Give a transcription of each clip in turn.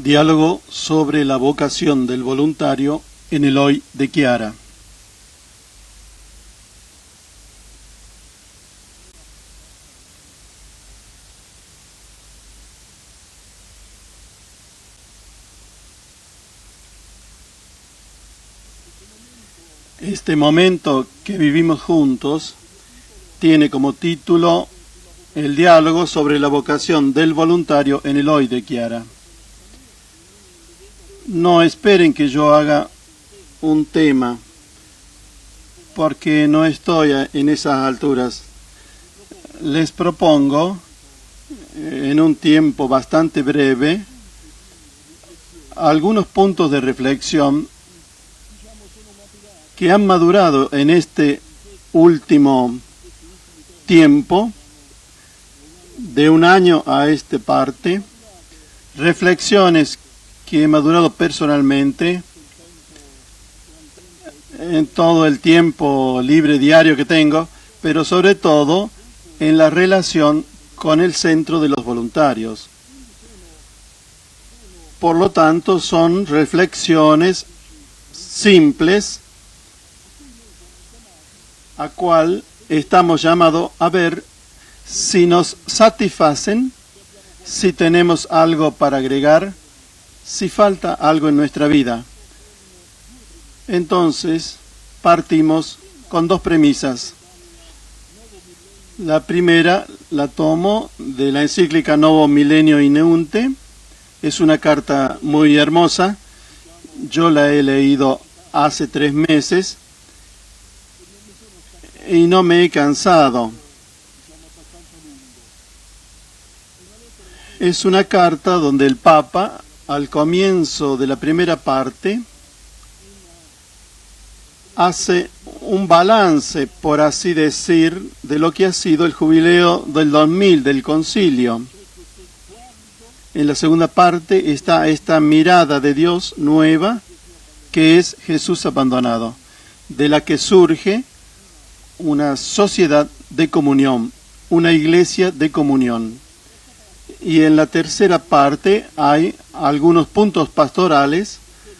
Diálogo sobre la vocación del voluntario en el hoy de Chiara. Este momento que vivimos juntos tiene como título el diálogo sobre la vocación del voluntario en el hoy de Chiara. No esperen que yo haga un tema, porque no estoy en esas alturas. Les propongo, en un tiempo bastante breve, algunos puntos de reflexión que han madurado en este último tiempo, de un año a esta parte, reflexiones que he madurado personalmente en todo el tiempo libre diario que tengo, pero sobre todo en la relación con el centro de los voluntarios. Por lo tanto, son reflexiones simples a cual estamos llamados a ver si nos satisfacen, si tenemos algo para agregar, si falta algo en nuestra vida. Entonces, partimos con dos premisas. La primera la tomo de la encíclica Novo Millennio Ineunte. Es una carta muy hermosa. Yo la he leído hace 3 meses y no me he cansado. Es una carta donde el Papa, al comienzo de la primera parte, hace un balance, por así decir, de lo que ha sido el jubileo del 2000 del concilio. En la segunda parte está esta mirada de Dios nueva, que es Jesús abandonado, de la que surge una sociedad de comunión, una iglesia de comunión. Y en la tercera parte hay algunos puntos pastorales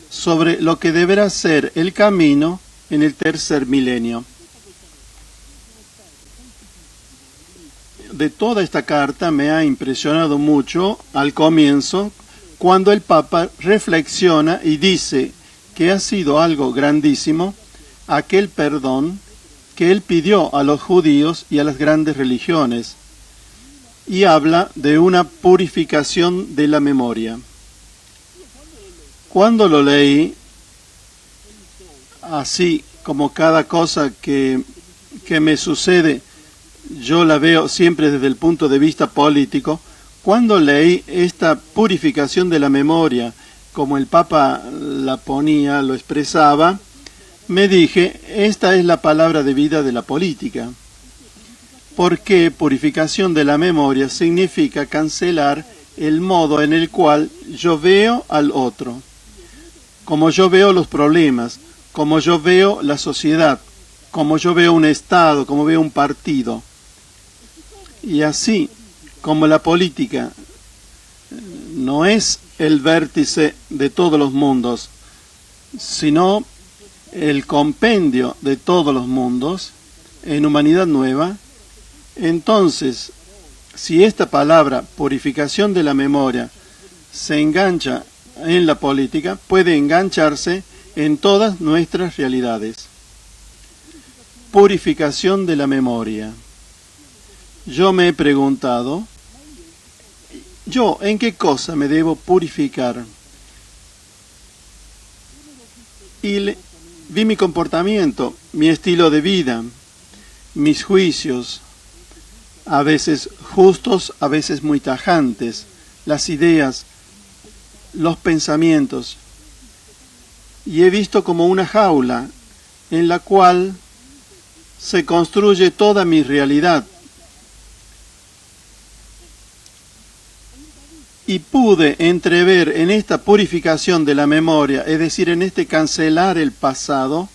sobre lo que deberá ser el camino en el tercer milenio. De toda esta carta me ha impresionado mucho al comienzo, cuando el Papa reflexiona y dice que ha sido algo grandísimo aquel perdón que él pidió a los judíos y a las grandes religiones, y habla de una purificación de la memoria. Cuando lo leí, así como cada cosa que me sucede, yo la veo siempre desde el punto de vista político. Cuando leí esta purificación de la memoria, como el Papa la ponía, lo expresaba, me dije, esta es la palabra de vida de la política. Porque purificación de la memoria significa cancelar el modo en el cual yo veo al otro, como yo veo los problemas, como yo veo la sociedad, como yo veo un Estado, como veo un partido. Y así como la política no es el vértice de todos los mundos, sino el compendio de todos los mundos en humanidad nueva, entonces, si esta palabra, purificación de la memoria, se engancha en la política, puede engancharse en todas nuestras realidades. Purificación de la memoria. Yo me he preguntado, ¿yo en qué cosa me debo purificar? Y vi mi comportamiento, mi estilo de vida, mis juicios, a veces justos, a veces muy tajantes, las ideas, los pensamientos. Y he visto como una jaula en la cual se construye toda mi realidad. Y pude entrever en esta purificación de la memoria, es decir, en este cancelar el pasado,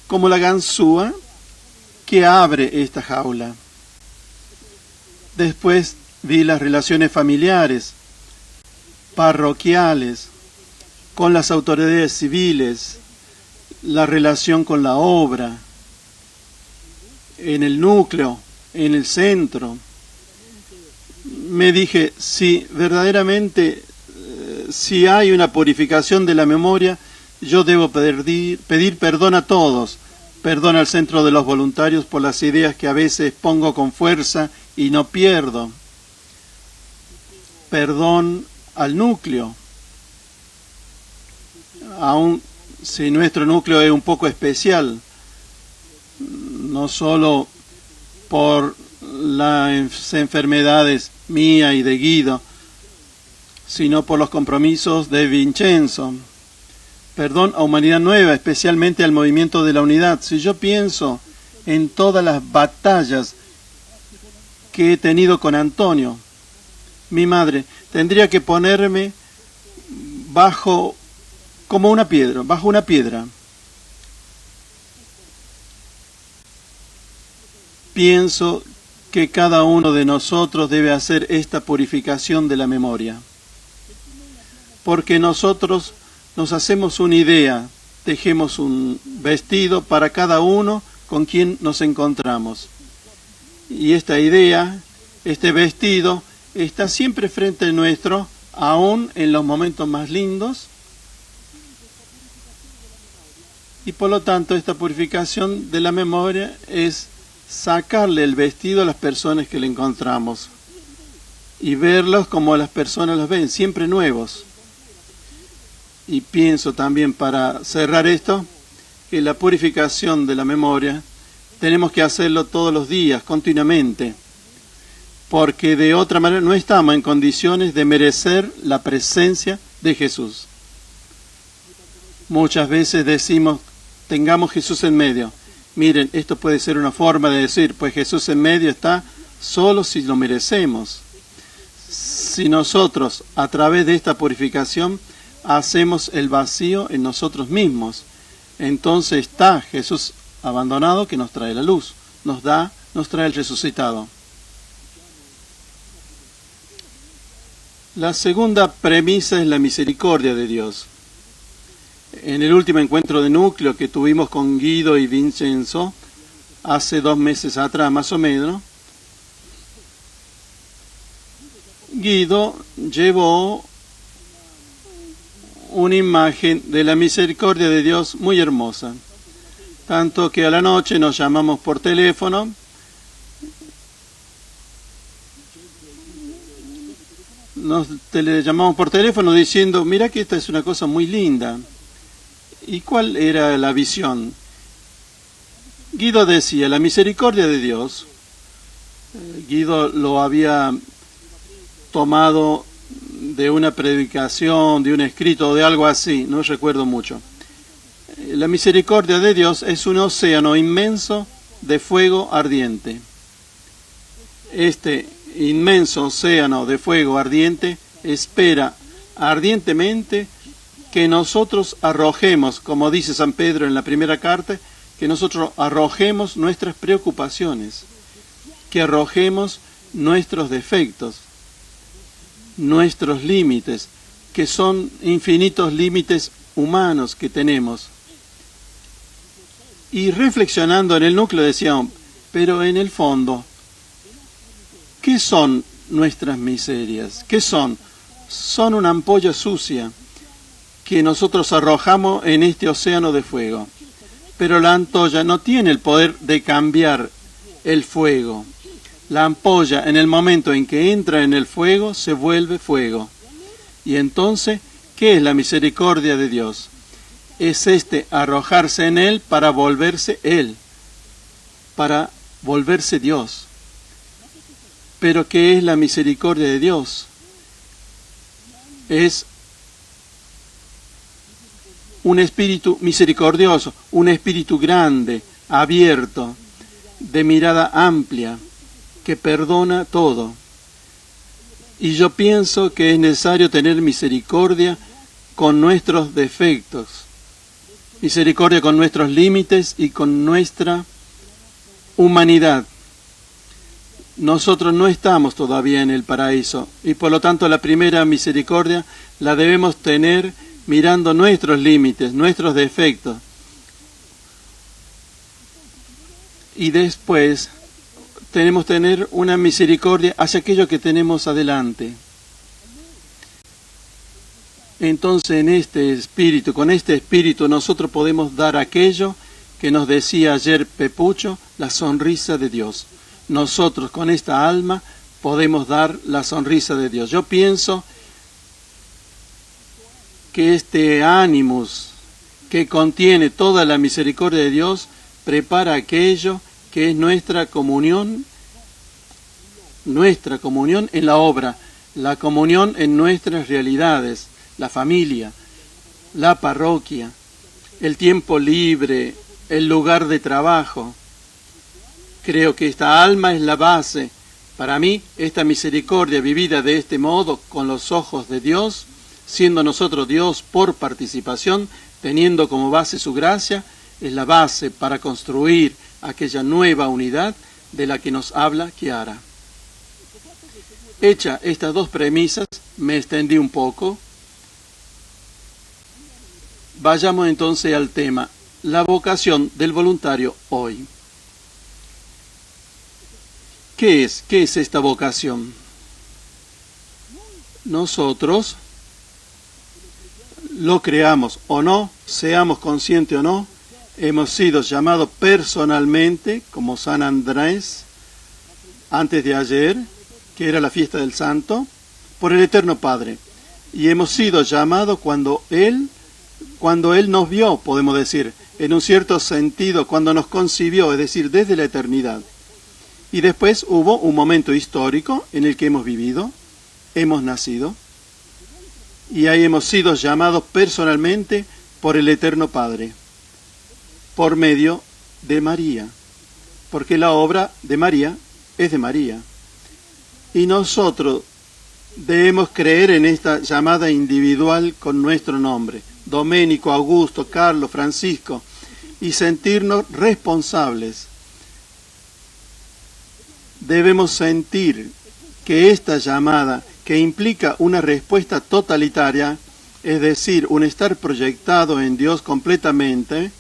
como la ganzúa que abre esta jaula. Después vi las relaciones familiares, parroquiales, con las autoridades civiles, la relación con la obra, en el núcleo, en el centro. Me dije, si verdaderamente, si hay una purificación de la memoria, yo debo pedir perdón a todos, perdón al centro de los voluntarios por las ideas que a veces pongo con fuerza y no pierdo, perdón al núcleo, aun si nuestro núcleo es un poco especial, no solo por las enfermedades mía y de Guido, sino por los compromisos de Vincenzo. Perdón a Humanidad Nueva, especialmente al Movimiento de la Unidad. Si yo pienso en todas las batallas que he tenido con Antonio, mi madre, tendría que ponerme bajo una piedra. Pienso que cada uno de nosotros debe hacer esta purificación de la memoria, porque nosotros nos hacemos una idea, tejemos un vestido para cada uno con quien nos encontramos. Y esta idea, este vestido, está siempre frente nuestro, aún en los momentos más lindos. Y por lo tanto, esta purificación de la memoria es sacarle el vestido a las personas que le encontramos y verlos como las personas los ven, siempre nuevos. Y pienso también, para cerrar esto, que la purificación de la memoria tenemos que hacerlo todos los días, continuamente, porque de otra manera no estamos en condiciones de merecer la presencia de Jesús. Muchas veces decimos, tengamos Jesús en medio. Miren, esto puede ser una forma de decir, pues Jesús en medio está solo si lo merecemos. Si nosotros, a través de esta purificación, hacemos el vacío en nosotros mismos, entonces está Jesús abandonado que nos trae la luz, nos trae el resucitado. La segunda premisa es la misericordia de Dios. En el último encuentro de núcleo que tuvimos con Guido y Vincenzo, hace 2 meses atrás más o menos, Guido llevó una imagen de la misericordia de Dios muy hermosa, tanto que a la noche nos llamamos por teléfono, le llamamos por teléfono diciendo, mira que esta es una cosa muy linda. ¿Y cuál era la visión? Guido decía, la misericordia de Dios, Guido lo había tomado de una predicación, de un escrito, de algo así, no recuerdo mucho. La misericordia de Dios es un océano inmenso de fuego ardiente. Este inmenso océano de fuego ardiente espera ardientemente que nosotros arrojemos, como dice San Pedro en la primera carta, que nosotros arrojemos nuestras preocupaciones, que arrojemos nuestros defectos, nuestros límites, que son infinitos límites humanos que tenemos. Y reflexionando en el núcleo decíamos, pero en el fondo, ¿qué son nuestras miserias? ¿Qué son? Son una ampolla sucia que nosotros arrojamos en este océano de fuego. Pero la ampolla no tiene el poder de cambiar el fuego. La ampolla, en el momento en que entra en el fuego, se vuelve fuego. Y entonces, ¿qué es la misericordia de Dios? Es arrojarse en Él para volverse Él, para volverse Dios. Pero ¿qué es la misericordia de Dios? Es un espíritu misericordioso, un espíritu grande, abierto, de mirada amplia, que perdona todo. Y yo pienso que es necesario tener misericordia con nuestros defectos, misericordia con nuestros límites y con nuestra humanidad. nosotros no estamos todavía en el paraíso y por lo tanto la primera misericordia la debemos tener mirando nuestros límites, nuestros defectos. Y después tenemos que tener una misericordia hacia aquello que tenemos adelante. Entonces en este espíritu, con este espíritu nosotros podemos dar aquello que nos decía ayer Pepucho, la sonrisa de Dios. Nosotros con esta alma podemos dar la sonrisa de Dios. Yo pienso que este ánimos que contiene toda la misericordia de Dios prepara aquello que es nuestra comunión en la obra, la comunión en nuestras realidades, la familia, la parroquia, el tiempo libre, el lugar de trabajo. Creo que esta alma es la base. Para mí, esta misericordia vivida de este modo, con los ojos de Dios, siendo nosotros Dios por participación, teniendo como base su gracia, es la base para construir aquella nueva unidad de la que nos habla Chiara. Hecha estas dos premisas, me extendí un poco. Vayamos entonces al tema, la vocación del voluntario hoy. ¿Qué es? ¿Qué es esta vocación? Nosotros lo creamos o no, seamos conscientes o no, hemos sido llamados personalmente, como San Andrés, antes de ayer, que era la fiesta del Santo, por el Eterno Padre. Y hemos sido llamados cuando Él nos vio, podemos decir, en un cierto sentido, cuando nos concibió, es decir, desde la eternidad. Y después hubo un momento histórico en el que hemos vivido, hemos nacido, y ahí hemos sido llamados personalmente por el Eterno Padre, por medio de María, porque la obra de María es de María. Y nosotros debemos creer en esta llamada individual con nuestro nombre, Doménico, Augusto, Carlos, Francisco, y sentirnos responsables. Debemos sentir que esta llamada, que implica una respuesta totalitaria, es decir, un estar proyectado en Dios completamente,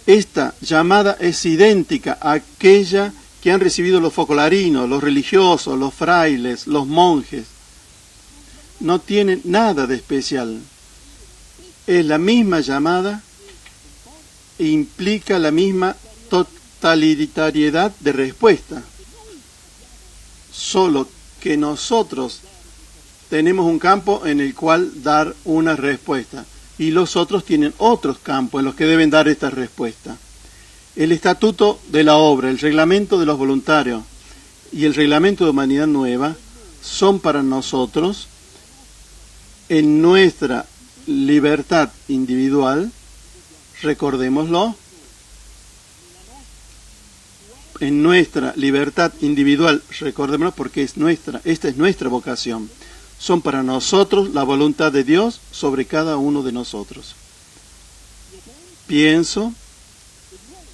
esta llamada es idéntica a aquella que han recibido los focolarinos, los religiosos, los frailes, los monjes. No tiene nada de especial. Es la misma llamada e implica la misma totalitariedad de respuesta. Solo que nosotros tenemos un campo en el cual dar una respuesta y los otros tienen otros campos en los que deben dar esta respuesta. El estatuto de la obra, el reglamento de los voluntarios y el reglamento de Humanidad Nueva son para nosotros, en nuestra libertad individual, recordémoslo, en nuestra libertad individual, recordémoslo porque esta es nuestra vocación. Son para nosotros la voluntad de Dios sobre cada uno de nosotros. Pienso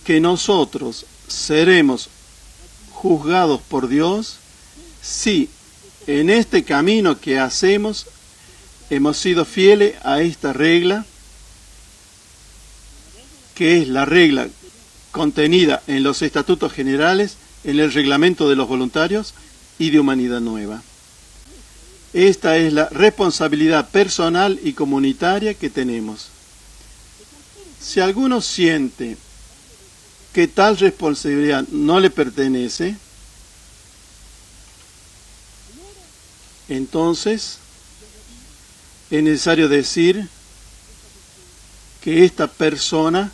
que nosotros seremos juzgados por Dios si en este camino que hacemos hemos sido fieles a esta regla, que es la regla contenida en los estatutos generales, en el reglamento de los voluntarios y de Humanidad Nueva. Esta es la responsabilidad personal y comunitaria que tenemos. Si alguno siente que tal responsabilidad no le pertenece, entonces es necesario decir que esta persona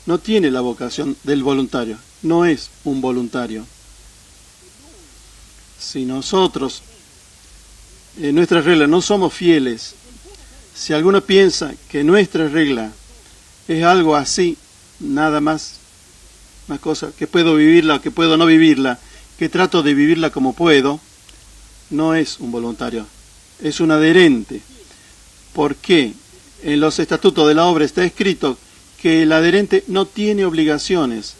no tiene la vocación del voluntario, no es un voluntario. Si nosotros en nuestra regla no somos fieles, si alguno piensa que nuestra regla es algo así, nada más, una cosa que puedo vivirla o que puedo no vivirla, que trato de vivirla como puedo, no es un voluntario, es un adherente. Porque en los estatutos de la obra está escrito que el adherente no tiene obligaciones,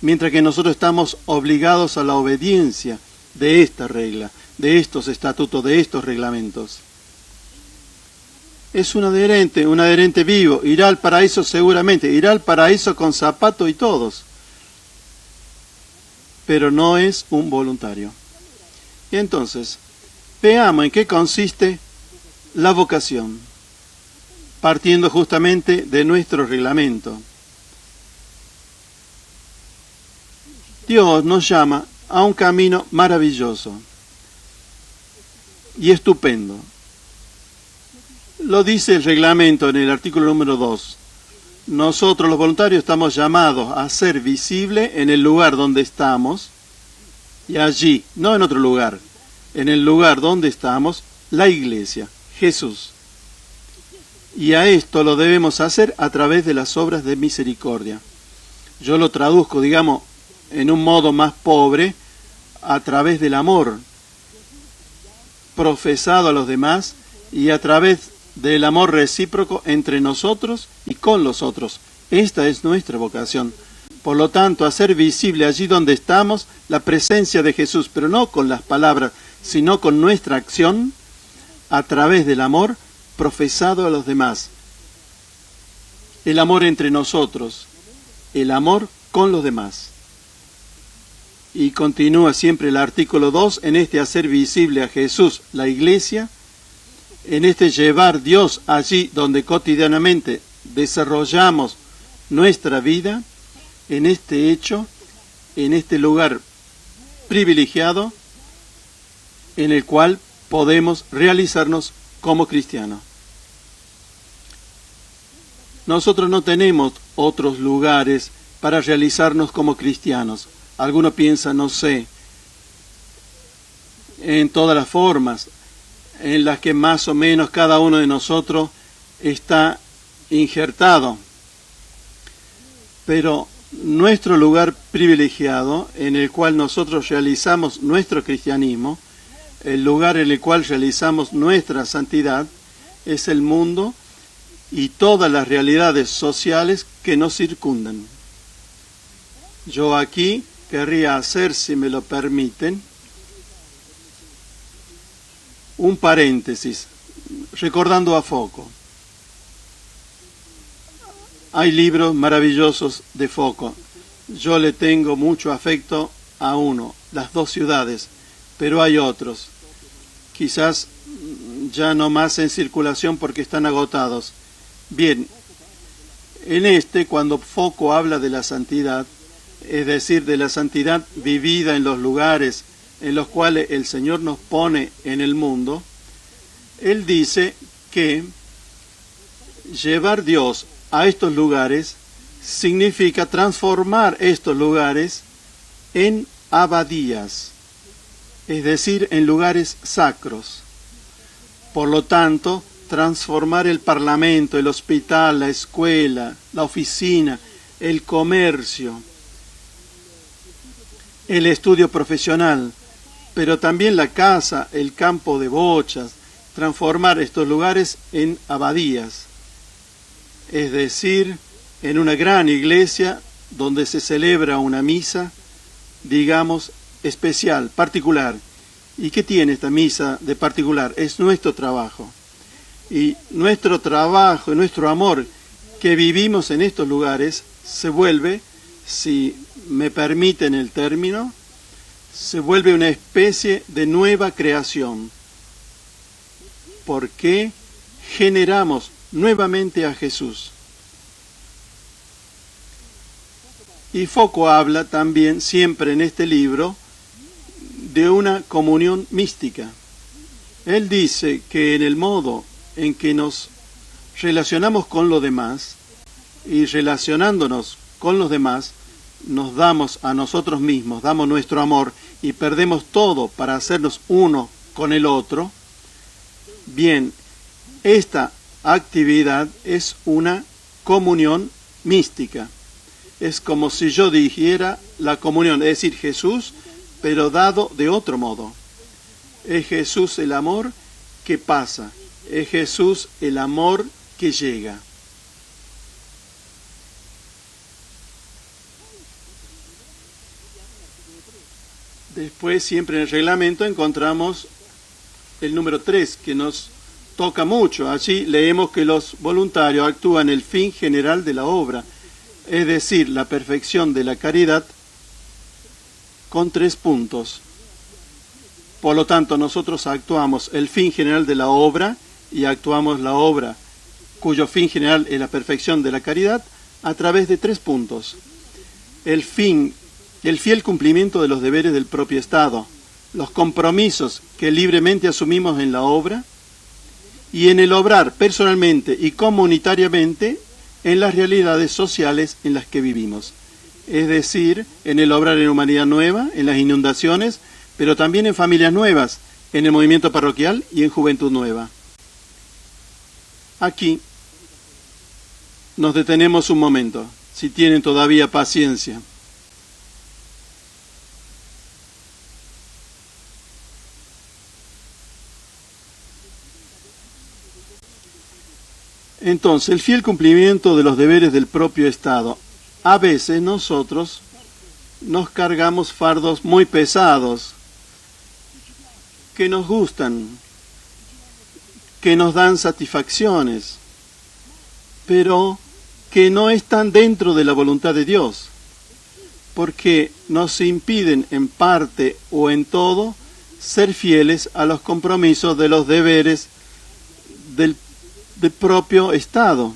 mientras que nosotros estamos obligados a la obediencia de esta regla, de estos estatutos, de estos reglamentos. Es un adherente vivo, irá al paraíso seguramente, irá al paraíso con zapato y todos, pero no es un voluntario. Y entonces, veamos en qué consiste la vocación, partiendo justamente de nuestro reglamento. Dios nos llama a un camino maravilloso y estupendo. Lo dice el reglamento en el artículo número 2. Nosotros los voluntarios estamos llamados a ser visibles en el lugar donde estamos y allí, no en otro lugar, en el lugar donde estamos, la iglesia, Jesús. Y a esto lo debemos hacer a través de las obras de misericordia. Yo lo traduzco, digamos, en un modo más pobre, a través del amor profesado a los demás y a través del amor recíproco entre nosotros y con los otros. Esta es nuestra vocación. Por lo tanto, hacer visible allí donde estamos la presencia de Jesús, pero no con las palabras, sino con nuestra acción, a través del amor profesado a los demás. El amor entre nosotros, el amor con los demás. Y continúa siempre el artículo 2, en este hacer visible a Jesús, la iglesia, en este llevar Dios allí donde cotidianamente desarrollamos nuestra vida, en este hecho, en este lugar privilegiado, en el cual podemos realizarnos como cristianos. Nosotros no tenemos otros lugares para realizarnos como cristianos. Algunos piensan, no sé, en todas las formas en las que más o menos cada uno de nosotros está injertado. Pero nuestro lugar privilegiado en el cual nosotros realizamos nuestro cristianismo, el lugar en el cual realizamos nuestra santidad, es el mundo y todas las realidades sociales que nos circundan. Yo aquí querría hacer, si me lo permiten, un paréntesis, recordando a Foucault. Hay libros maravillosos de Foucault. Yo le tengo mucho afecto a uno, Las dos ciudades, pero hay otros, quizás ya no más en circulación porque están agotados. Bien, en este, cuando Foucault habla de la santidad, es decir, de la santidad vivida en los lugares en los cuales el Señor nos pone en el mundo, Él dice que llevar Dios a estos lugares significa transformar estos lugares en abadías, es decir, en lugares sacros. Por lo tanto, transformar el parlamento, el hospital, la escuela, la oficina, el comercio, el estudio profesional, pero también la casa, el campo de bochas, transformar estos lugares en abadías, es decir, en una gran iglesia donde se celebra una misa, digamos, especial, particular. ¿Y qué tiene esta misa de particular? Es nuestro trabajo. Y nuestro trabajo y nuestro amor que vivimos en estos lugares se vuelve, si me permiten el término, se vuelve una especie de nueva creación. Porque generamos nuevamente a Jesús. Y Foucault habla también, siempre en este libro, de una comunión mística. Él dice que en el modo en que nos relacionamos con los demás, y relacionándonos con los demás, nos damos a nosotros mismos, damos nuestro amor y perdemos todo para hacernos uno con el otro. Bien, esta actividad es una comunión mística. Es como si yo dijera la comunión, es decir, Jesús, pero dado de otro modo. Es Jesús el amor que pasa, es Jesús el amor que llega. Después, siempre en el reglamento, encontramos el número 3, que nos toca mucho. Allí leemos que los voluntarios actúan el fin general de la obra, es decir, la perfección de la caridad, con 3 puntos. Por lo tanto, nosotros actuamos el fin general de la obra y actuamos la obra cuyo fin general es la perfección de la caridad a través de 3 puntos. El fiel cumplimiento de los deberes del propio Estado, los compromisos que libremente asumimos en la obra y en el obrar personalmente y comunitariamente en las realidades sociales en las que vivimos. Es decir, en el obrar en Humanidad Nueva, en las inundaciones, pero también en familias nuevas, en el movimiento parroquial y en Juventud Nueva. Aquí nos detenemos un momento, si tienen todavía paciencia. Entonces, el fiel cumplimiento de los deberes del propio Estado. A veces nosotros nos cargamos fardos muy pesados, que nos gustan, que nos dan satisfacciones, pero que no están dentro de la voluntad de Dios, porque nos impiden en parte o en todo ser fieles a los compromisos de los deberes del propio Estado,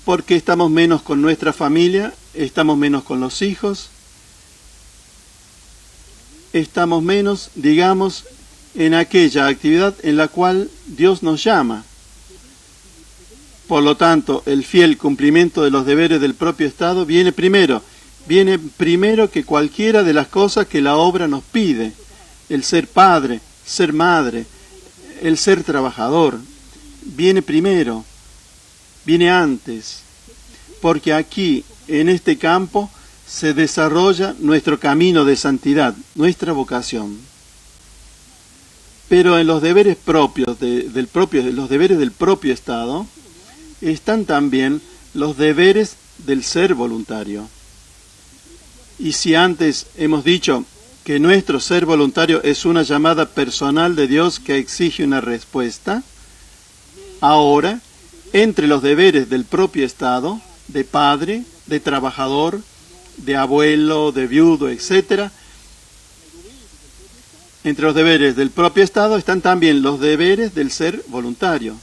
porque estamos menos con nuestra familia, estamos menos con los hijos, estamos menos, digamos, en aquella actividad en la cual Dios nos llama. Por lo tanto, el fiel cumplimiento de los deberes del propio Estado viene primero que cualquiera de las cosas que la obra nos pide. El ser padre, ser madre, el ser trabajador, viene primero, viene antes, porque aquí, en este campo, se desarrolla nuestro camino de santidad, nuestra vocación. Pero en los deberes propios los deberes del propio Estado están también los deberes del ser voluntario. Y si antes hemos dicho que nuestro ser voluntario es una llamada personal de Dios que exige una respuesta, ahora, entre los deberes del propio Estado, de padre, de trabajador, de abuelo, de viudo, etc., entre los deberes del propio Estado están también los deberes del ser voluntario.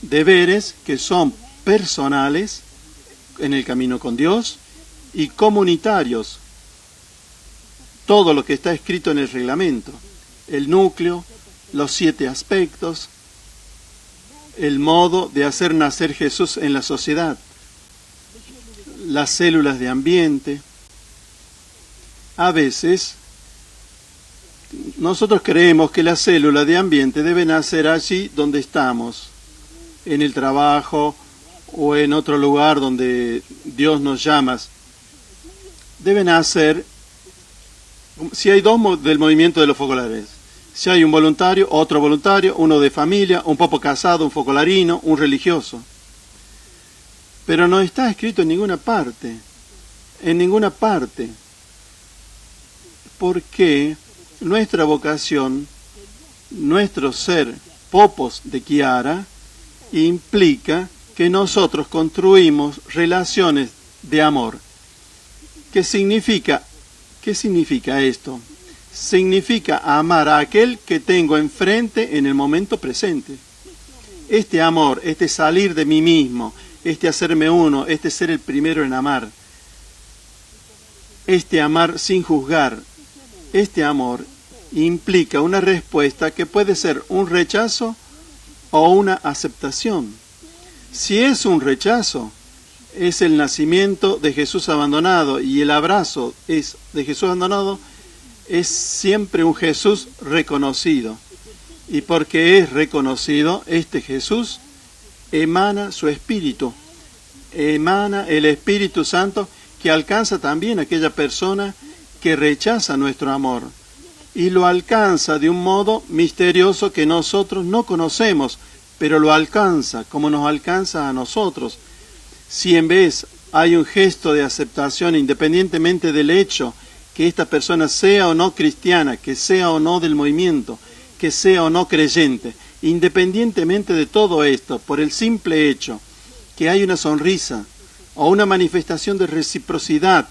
Deberes que son personales en el camino con Dios y comunitarios. Todo lo que está escrito en el reglamento, el núcleo, los 7 aspectos, el modo de hacer nacer Jesús en la sociedad, las células de ambiente. A veces nosotros creemos que las células de ambiente deben nacer allí donde estamos, en el trabajo o en otro lugar donde Dios nos llama. Deben nacer, si hay 2 del movimiento de los focolares, si hay un voluntario, otro voluntario, uno de familia, un popo casado, un focolarino, un religioso. Pero no está escrito en ninguna parte, porque nuestra vocación, nuestro ser popos de Chiara, implica que nosotros construimos relaciones de amor. ¿Qué significa esto? Significa amar a aquel que tengo enfrente en el momento presente. Este amor, este salir de mí mismo, este hacerme uno, este ser el primero en amar, este amar sin juzgar, este amor implica una respuesta que puede ser un rechazo o una aceptación. Si es un rechazo, es el nacimiento de Jesús abandonado, y el abrazo de Jesús abandonado es siempre un Jesús reconocido. Y porque es reconocido, este Jesús emana su Espíritu, emana el Espíritu Santo, que alcanza también a aquella persona que rechaza nuestro amor, y lo alcanza de un modo misterioso que nosotros no conocemos, pero lo alcanza como nos alcanza a nosotros. Si en vez hay un gesto de aceptación, independientemente del hecho que esta persona sea o no cristiana, que sea o no del movimiento, que sea o no creyente, independientemente de todo esto, por el simple hecho que hay una sonrisa o una manifestación de reciprocidad,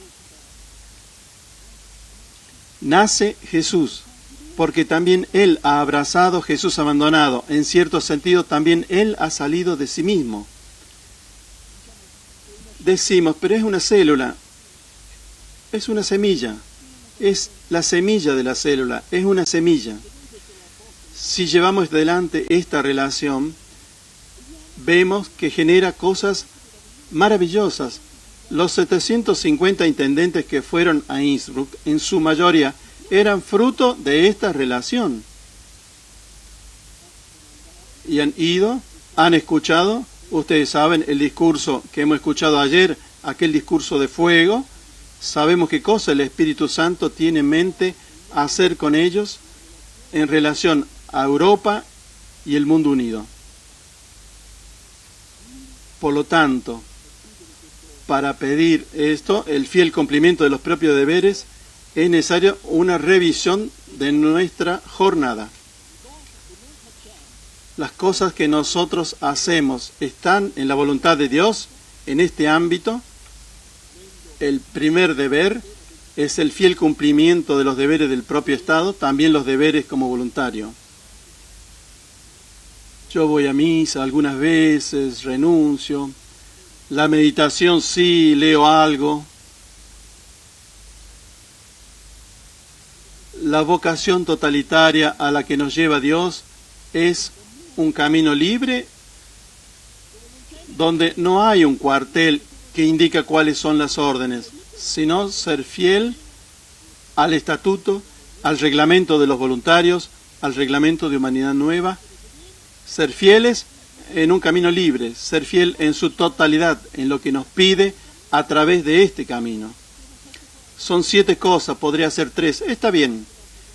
nace Jesús, porque también Él ha abrazado, Jesús abandonado. En cierto sentido, también Él ha salido de sí mismo. Decimos, pero es una célula, es una semilla, es la semilla de la célula, es una semilla. Si llevamos delante esta relación, vemos que genera cosas maravillosas. Los 750 intendentes que fueron a Innsbruck, en su mayoría, eran fruto de esta relación. Y han ido, han escuchado, ustedes saben el discurso que hemos escuchado ayer, aquel discurso de fuego. Sabemos qué cosa el Espíritu Santo tiene en mente hacer con ellos en relación a Europa y el mundo unido. Por lo tanto, para pedir esto, el fiel cumplimiento de los propios deberes, es necesario una revisión de nuestra jornada. Las cosas que nosotros hacemos están en la voluntad de Dios en este ámbito. El primer deber es el fiel cumplimiento de los deberes del propio Estado, también los deberes como voluntario. Yo voy a misa algunas veces, renuncio. La meditación sí, leo algo. La vocación totalitaria a la que nos lleva Dios es un camino libre donde no hay un cuartel que indica cuáles son las órdenes, sino ser fiel al estatuto, al reglamento de los voluntarios, al reglamento de Humanidad Nueva, ser fieles en un camino libre, ser fiel en su totalidad, en lo que nos pide a través de este camino. Son 7 cosas, podría ser 3. Está bien.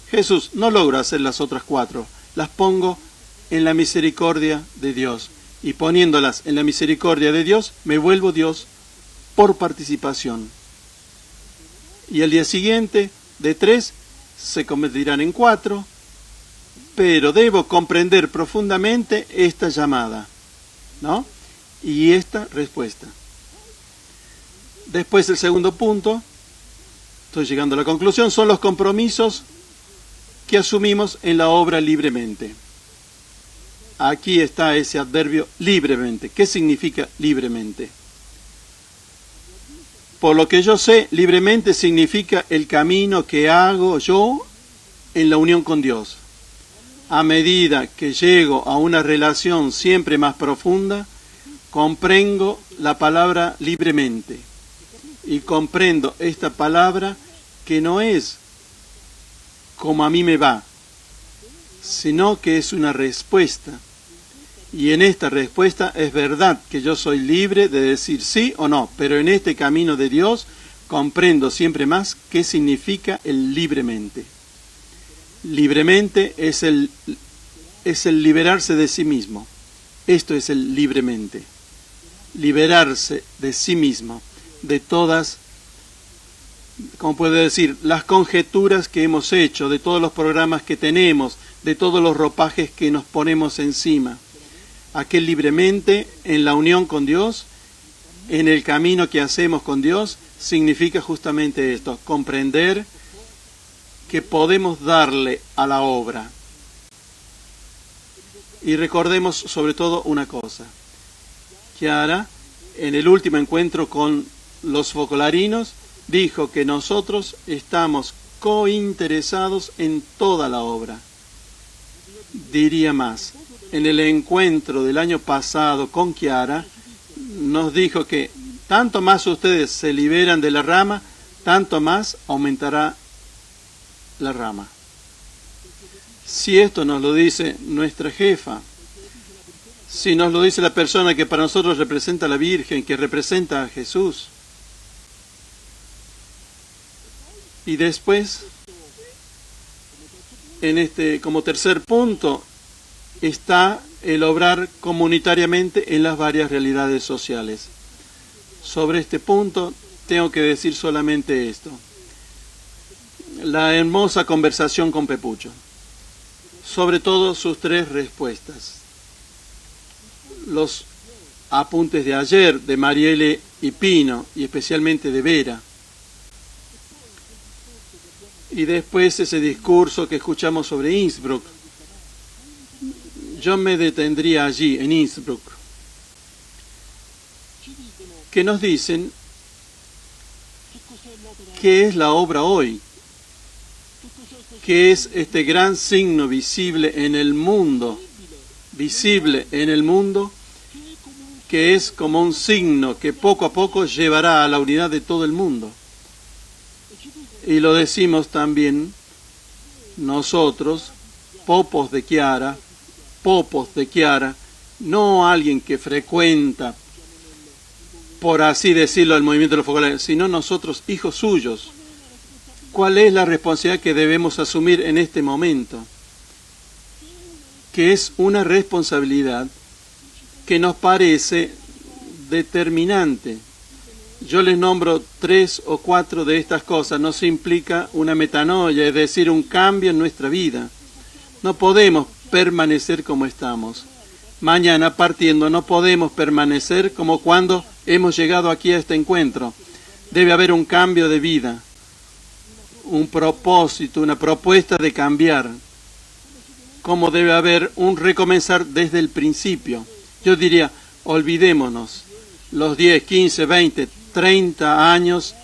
Jesús, no logro hacer las otras 4. Las pongo en la misericordia de Dios. Y poniéndolas en la misericordia de Dios, me vuelvo Dios por participación. Y al día siguiente, de 3, se convertirán en 4. Pero debo comprender profundamente esta llamada, ¿no? Y esta respuesta. Después el segundo punto, estoy llegando a la conclusión, son los compromisos que asumimos en la obra libremente. Aquí está ese adverbio libremente. ¿Qué significa libremente? Por lo que yo sé, libremente significa el camino que hago yo en la unión con Dios. A medida que llego a una relación siempre más profunda, comprendo la palabra libremente. Y comprendo esta palabra que no es como a mí me va, sino que es una respuesta. Y en esta respuesta es verdad que yo soy libre de decir sí o no, pero en este camino de Dios comprendo siempre más qué significa el libremente. Libremente es el liberarse de sí mismo. Esto es el libremente. Liberarse de sí mismo, de todas, como puedo decir, las conjeturas que hemos hecho, de todos los programas que tenemos, de todos los ropajes que nos ponemos encima. Aquel libremente en la unión con Dios, en el camino que hacemos con Dios, significa justamente esto, comprender que podemos darle a la obra. Y recordemos sobre todo una cosa. Chiara, en el último encuentro con los focolarinos, dijo que nosotros estamos cointeresados en toda la obra. Diría más, en el encuentro del año pasado con Chiara, nos dijo que tanto más ustedes se liberan de la rama, tanto más aumentará la rama. Si esto nos lo dice nuestra jefa, si nos lo dice la persona que para nosotros representa a la Virgen, que representa a Jesús, y después, como tercer punto, está el obrar comunitariamente en las varias realidades sociales. Sobre este punto tengo que decir solamente esto. la hermosa conversación con Pepucho, sobre todo sus 3 respuestas. Los apuntes de ayer de Marielle y Pino, y especialmente de Vera. Y después ese discurso que escuchamos sobre Innsbruck. Yo me detendría allí, en Innsbruck, que nos dicen qué es la obra hoy, qué es este gran signo visible en el mundo, que es como un signo que poco a poco llevará a la unidad de todo el mundo. Y lo decimos también nosotros, popos de Chiara, no alguien que frecuenta, por así decirlo, el movimiento de los focolares, sino nosotros, hijos suyos. ¿Cuál es la responsabilidad que debemos asumir en este momento? Que es una responsabilidad que nos parece determinante. Yo les nombro 3 o 4 de estas cosas. Nos implica una metanoia, es decir, un cambio en nuestra vida. No podemos permanecer como estamos. Mañana partiendo no podemos permanecer como cuando hemos llegado aquí a este encuentro. Debe haber un cambio de vida, un propósito, una propuesta de cambiar. Como debe haber un recomenzar desde el principio. Yo diría, olvidémonos los 10, 15, 20, 30 años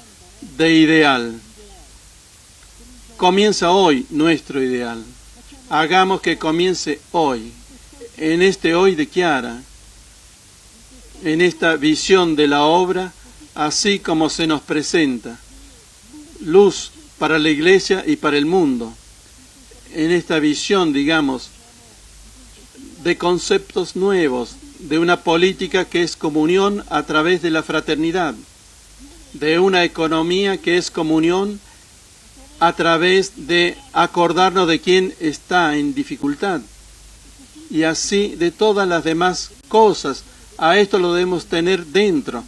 de ideal. Comienza hoy nuestro ideal. Hagamos que comience hoy, en este hoy de Chiara, en esta visión de la obra, así como se nos presenta. Luz para la Iglesia y para el mundo. En esta visión, digamos, de conceptos nuevos, de una política que es comunión a través de la fraternidad, de una economía que es comunión a través de acordarnos de quién está en dificultad, y así de todas las demás cosas. A esto lo debemos tener dentro,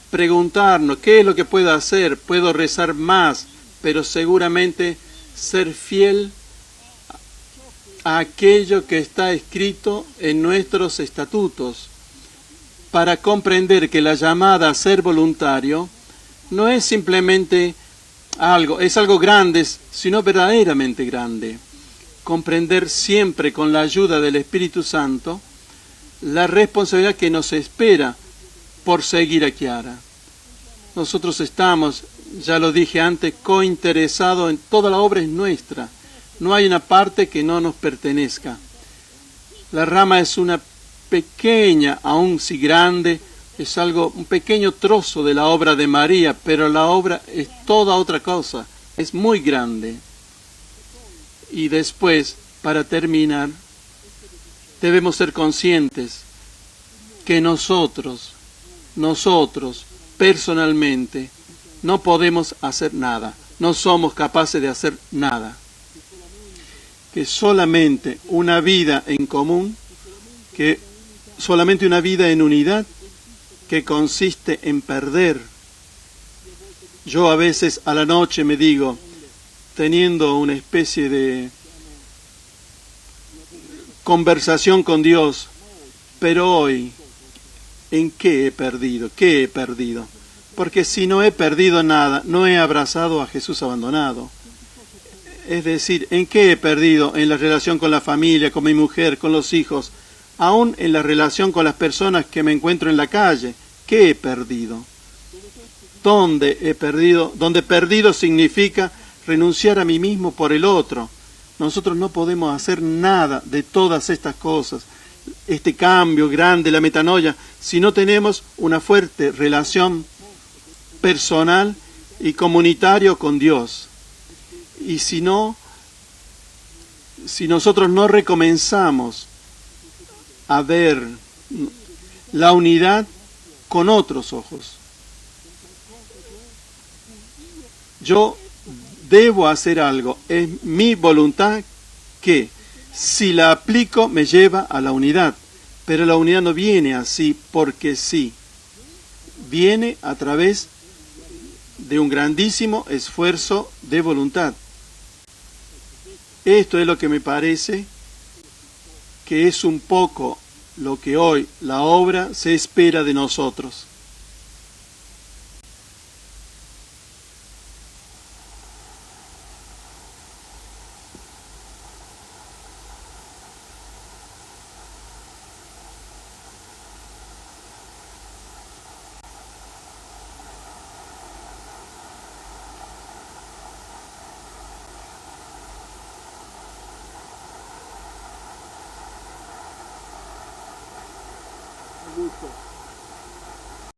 preguntarnos qué es lo que puedo hacer, puedo rezar más, pero seguramente ser fiel a aquello que está escrito en nuestros estatutos, para comprender que la llamada a ser voluntario no es simplemente algo, es algo grande, sino verdaderamente grande. Comprender siempre con la ayuda del Espíritu Santo la responsabilidad que nos espera por seguir a Chiara. Nosotros estamos, ya lo dije antes, cointeresados en toda la obra, es nuestra. No hay una parte que no nos pertenezca. La rama es una pequeña, aun si grande, es algo, un pequeño trozo de la obra de María, pero la obra es toda otra cosa, es muy grande. Y después, para terminar, debemos ser conscientes que nosotros, personalmente, no podemos hacer nada, no somos capaces de hacer nada. Que solamente una vida en común, que solamente una vida en unidad, que consiste en perder. Yo a veces a la noche me digo, teniendo una especie de conversación con Dios, pero hoy, ¿en qué he perdido? ¿Qué he perdido? Porque si no he perdido nada, no he abrazado a Jesús abandonado. Es decir, ¿en qué he perdido? En la relación con la familia, con mi mujer, con los hijos, aún en la relación con las personas que me encuentro en la calle. ¿Qué he perdido? ¿Dónde he perdido? Donde perdido significa renunciar a mí mismo por el otro. Nosotros no podemos hacer nada de todas estas cosas, este cambio grande, la metanoia, si no tenemos una fuerte relación personal y comunitario con Dios. Y si nosotros no recomenzamos a ver la unidad con otros ojos. Yo debo hacer algo, es mi voluntad que, si la aplico, me lleva a la unidad. Pero la unidad no viene así porque sí. Viene a través de un grandísimo esfuerzo de voluntad. Esto es lo que me parece que es un poco lo que hoy la obra se espera de nosotros. Gusto.